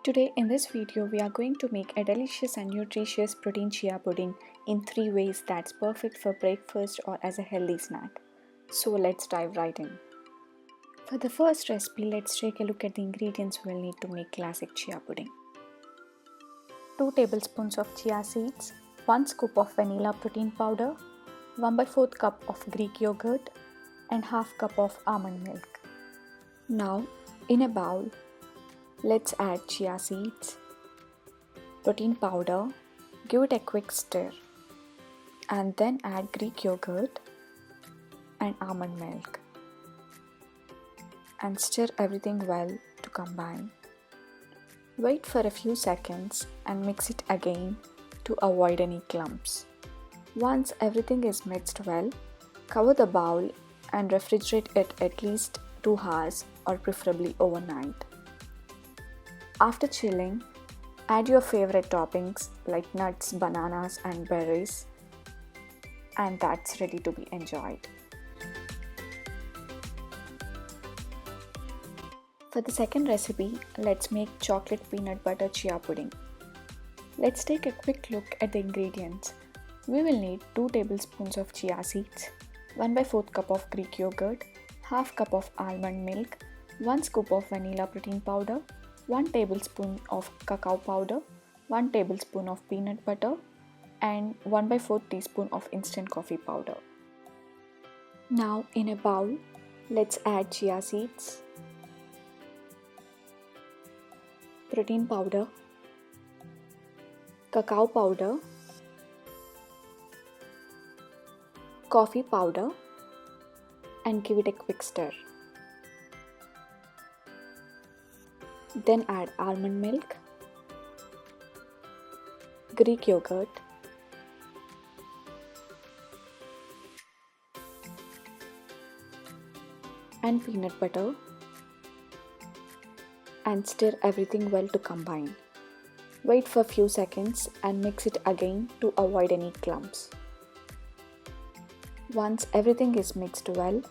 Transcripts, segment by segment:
Today in this video we are going to make a delicious and nutritious protein chia pudding in 3 ways that's perfect for breakfast or as a healthy snack. So let's dive right in. For the first recipe, let's take a look at the ingredients we'll need to make classic chia pudding. 2 tablespoons of chia seeds, 1 scoop of vanilla protein powder, 1/4 cup of Greek yogurt and half cup of almond milk. Now in a bowl, let's add chia seeds, protein powder, give it a quick stir, and then add Greek yogurt and almond milk and stir everything well to combine. Wait for a few seconds and mix it again to avoid any clumps. Once everything is mixed well, cover the bowl and refrigerate it at least 2 hours or preferably overnight. After chilling, add your favorite toppings like nuts, bananas and berries, and that's ready to be enjoyed. For the second recipe, let's make chocolate peanut butter chia pudding. Let's take a quick look at the ingredients. We will need 2 tablespoons of chia seeds, 1/4 cup of Greek yogurt, half cup of almond milk, 1 scoop of vanilla protein powder, 1 tablespoon of cacao powder, 1 tablespoon of peanut butter, and 1/4 teaspoon of instant coffee powder. Now in a bowl, let's add chia seeds, protein powder, cacao powder, coffee powder, and give it a quick stir. Then add almond milk, Greek yogurt, and peanut butter, and stir everything well to combine. Wait for a few seconds and mix it again to avoid any clumps. Once everything is mixed well,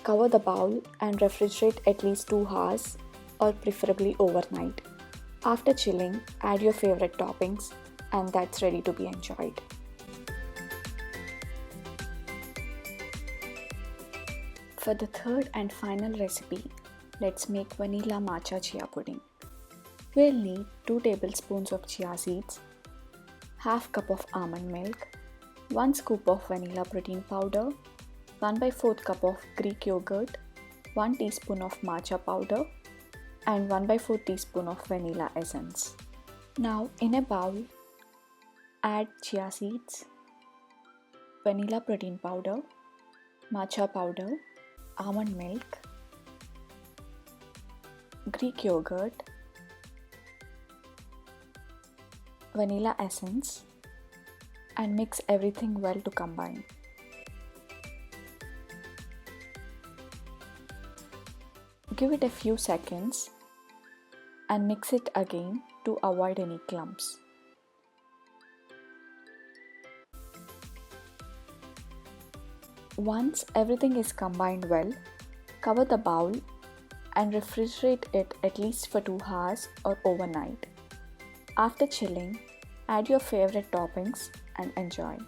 cover the bowl and refrigerate at least 2 hours or preferably overnight. After chilling, add your favorite toppings and that's ready to be enjoyed. For the third and final recipe, let's make vanilla matcha chia pudding. We'll need 2 tablespoons of chia seeds, half cup of almond milk, 1 scoop of vanilla protein powder, 1/4 cup of Greek yogurt, 1 teaspoon of matcha powder, and 1/4 teaspoon of vanilla essence. Now in a bowl, add chia seeds, vanilla protein powder, matcha powder, almond milk, Greek yogurt, vanilla essence, and mix everything well to combine. Give it a few seconds and mix it again to avoid any clumps. Once everything is combined well, cover the bowl and refrigerate it at least for 2 hours or overnight. After chilling, add your favorite toppings and enjoy.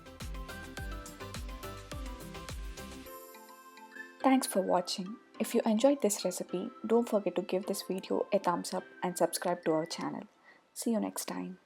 Thanks for watching. If you enjoyed this recipe, don't forget to give this video a thumbs up and subscribe to our channel. See you next time.